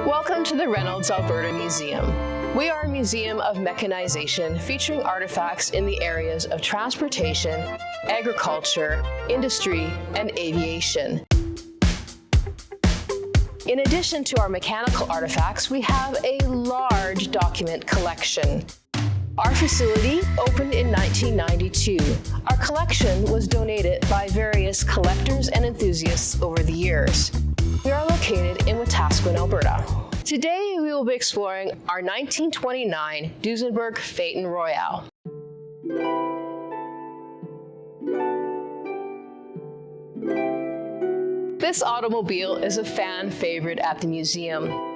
Welcome to the Reynolds Alberta Museum. We are a museum of mechanization featuring artifacts in the areas of transportation, agriculture, industry, and aviation. In addition to our mechanical artifacts, we have a large document collection. Our facility opened in 1992. Our collection was donated by various collectors and enthusiasts over the years. We are located in Wetaskiwin, Alberta. Today, we will be exploring our 1929 Duesenberg Phaeton Royale. This automobile is a fan favorite at the museum.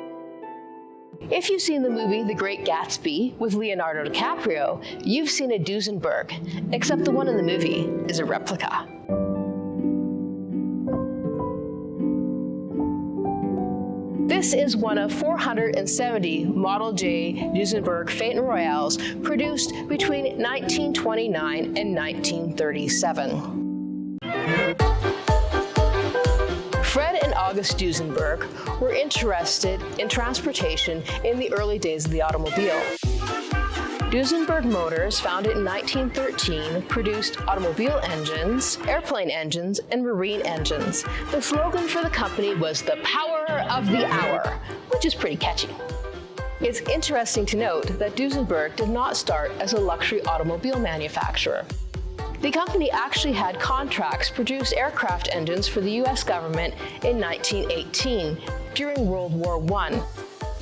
If you've seen the movie The Great Gatsby with Leonardo DiCaprio, you've seen a Duesenberg, except the one in the movie is a replica. This is one of 470 Model J Duesenberg Phaeton Royales produced between 1929 and 1937. Fred and August Duesenberg were interested in transportation in the early days of the automobile. Duesenberg Motors, founded in 1913, produced automobile engines, airplane engines, and marine engines. The slogan for the company was "The Power of the Hour," which is pretty catchy. It's interesting to note that Duesenberg did not start as a luxury automobile manufacturer. The company actually had contracts to produce aircraft engines for the U.S. government in 1918 during World War I.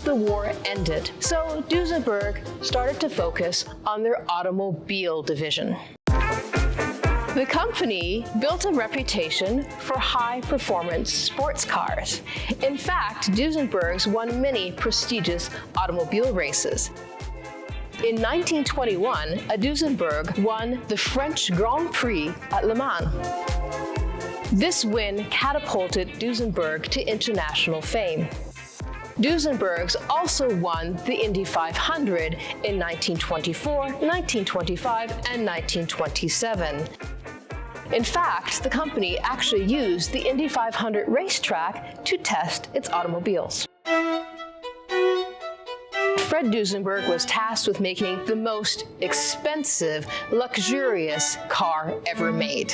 The war ended, so Duesenberg started to focus on their automobile division. The company built a reputation for high-performance sports cars. In fact, Duesenbergs won many prestigious automobile races. In 1921, a Duesenberg won the French Grand Prix at Le Mans. This win catapulted Duesenberg to international fame. Duesenbergs also won the Indy 500 in 1924, 1925, and 1927. In fact, the company actually used the Indy 500 racetrack to test its automobiles. Fred Duesenberg was tasked with making the most expensive, luxurious car ever made.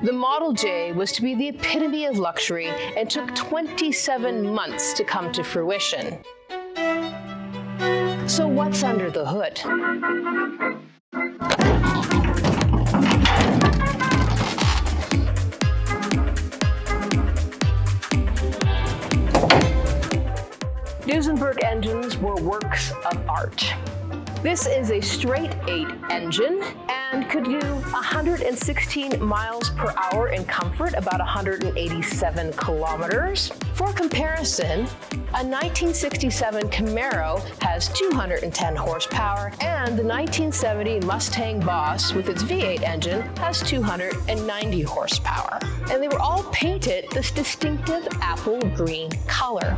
The Model J was to be the epitome of luxury and took 27 months to come to fruition. So what's under the hood? Duesenberg engines were works of art. This is a straight-eight engine and could do 116 miles per hour in comfort, about 187 kilometers. For comparison, a 1967 Camaro has 210 horsepower, and the 1970 Mustang Boss with its V8 engine has 290 horsepower. And they were all painted this distinctive apple green color.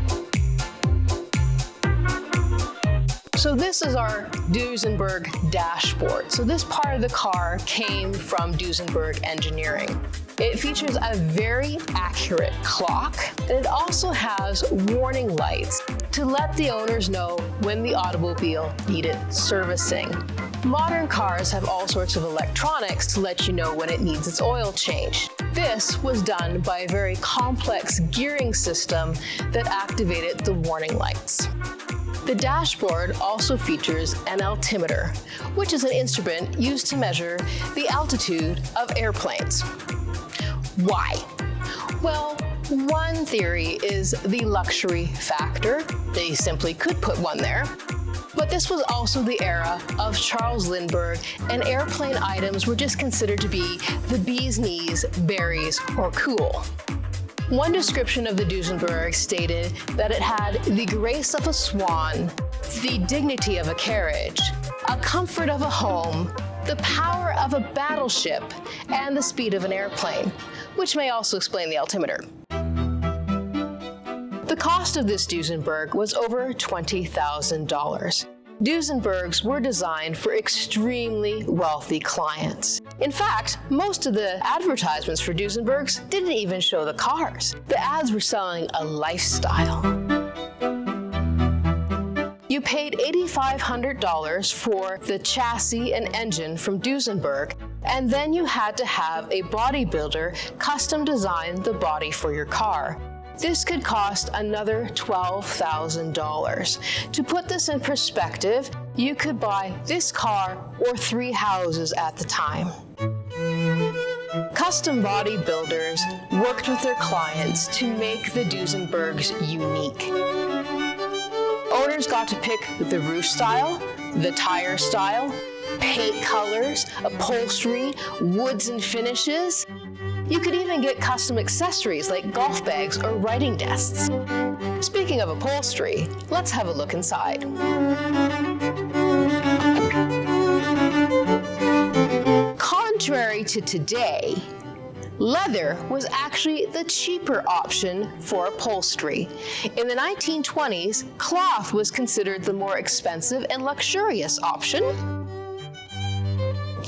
So this is our Duesenberg dashboard. So this part of the car came from Duesenberg Engineering. It features a very accurate clock, and it also has warning lights to let the owners know when the automobile needed servicing. Modern cars have all sorts of electronics to let you know when it needs its oil change. This was done by a very complex gearing system that activated the warning lights. The dashboard also features an altimeter, which is an instrument used to measure the altitude of airplanes. Why? Well, one theory is the luxury factor. They simply could put one there. But this was also the era of Charles Lindbergh, and airplane items were just considered to be the bee's knees, berries, or cool. One description of the Duesenberg stated that it had the grace of a swan, the dignity of a carriage, a comfort of a home, the power of a battleship, and the speed of an airplane, which may also explain the altimeter. The cost of this Duesenberg was over $20,000. Duesenbergs were designed for extremely wealthy clients. In fact, most of the advertisements for Duesenbergs didn't even show the cars. The ads were selling a lifestyle. You paid $8,500 for the chassis and engine from Duesenberg, and then you had to have a bodybuilder custom design the body for your car. This could cost another $12,000. To put this in perspective, you could buy this car or 3 houses at the time. Custom bodybuilders worked with their clients to make the Duesenbergs unique. Owners got to pick the roof style, the tire style, paint colors, upholstery, woods and finishes. You could even get custom accessories like golf bags or writing desks. Speaking of upholstery, let's have a look inside. Contrary to today, leather was actually the cheaper option for upholstery. In the 1920s, cloth was considered the more expensive and luxurious option.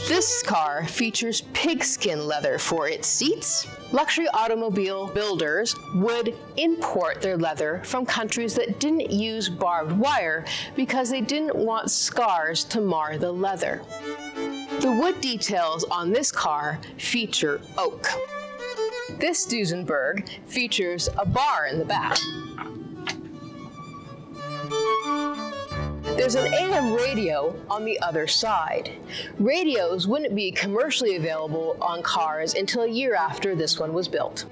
This car features pigskin leather for its seats. Luxury automobile builders would import their leather from countries that didn't use barbed wire because they didn't want scars to mar the leather. The wood details on this car feature oak. This Duesenberg features a bar in the back. There's an AM radio on the other side. Radios wouldn't be commercially available on cars until a year after this one was built.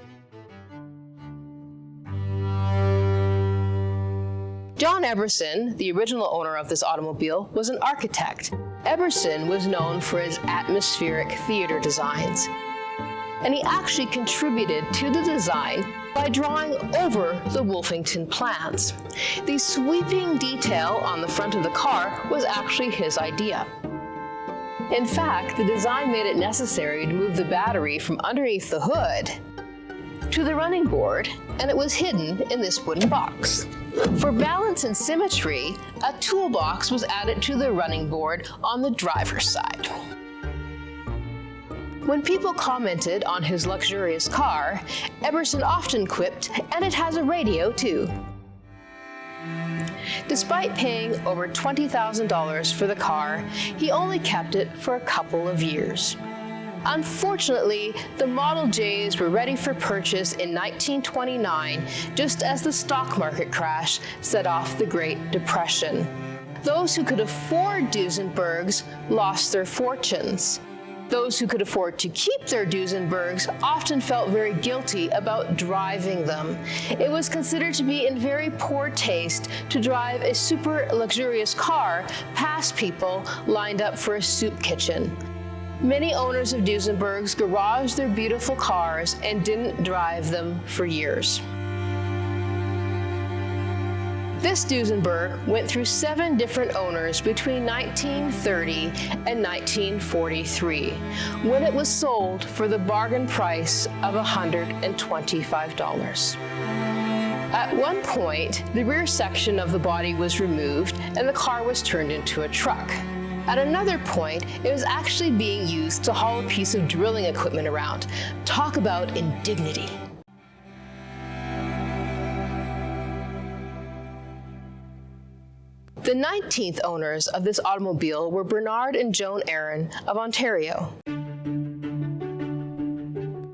John Eberson, the original owner of this automobile, was an architect. Eberson was known for his atmospheric theater designs, and he actually contributed to the design by drawing over the Wolfington plans. The sweeping detail on the front of the car was actually his idea. In fact, the design made it necessary to move the battery from underneath the hood to the running board, and it was hidden in this wooden box. For balance and symmetry, a toolbox was added to the running board on the driver's side. When people commented on his luxurious car, Eberson often quipped, "And it has a radio too." Despite paying over $20,000 for the car, he only kept it for a couple of years. Unfortunately, the Model Js were ready for purchase in 1929, just as the stock market crash set off the Great Depression. Those who could afford Duesenbergs lost their fortunes. Those who could afford to keep their Duesenbergs often felt very guilty about driving them. It was considered to be in very poor taste to drive a super luxurious car past people lined up for a soup kitchen. Many owners of Duesenbergs garaged their beautiful cars and didn't drive them for years. This Duesenberg went through 7 different owners between 1930 and 1943, when it was sold for the bargain price of $125. At one point, the rear section of the body was removed and the car was turned into a truck. At another point, it was actually being used to haul a piece of drilling equipment around. Talk about indignity. The 19th owners of this automobile were Bernard and Joan Aaron of Ontario.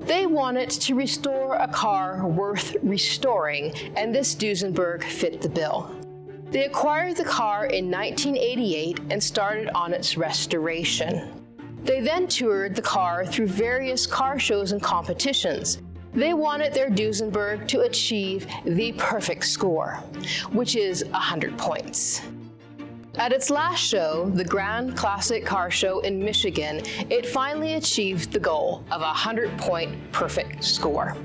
They wanted to restore a car worth restoring, and this Duesenberg fit the bill. They acquired the car in 1988 and started on its restoration. They then toured the car through various car shows and competitions. They wanted their Duesenberg to achieve the perfect score, which is 100 points. At its last show, the Grand Classic Car Show in Michigan, it finally achieved the goal of a 100-point perfect score.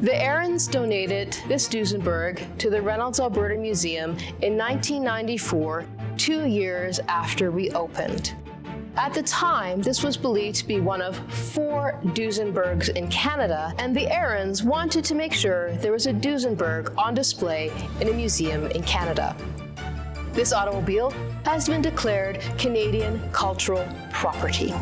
The Aarons donated this Duesenberg to the Reynolds Alberta Museum in 1994, 2 years after we opened. At the time, this was believed to be one of 4 Duesenbergs in Canada, and the Aarons wanted to make sure there was a Duesenberg on display in a museum in Canada. This automobile has been declared Canadian cultural property.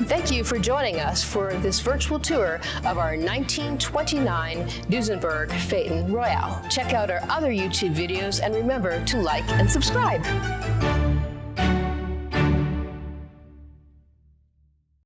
Thank you for joining us for this virtual tour of our 1929 Duesenberg Phaeton Royale. Check out our other YouTube videos and remember to like and subscribe.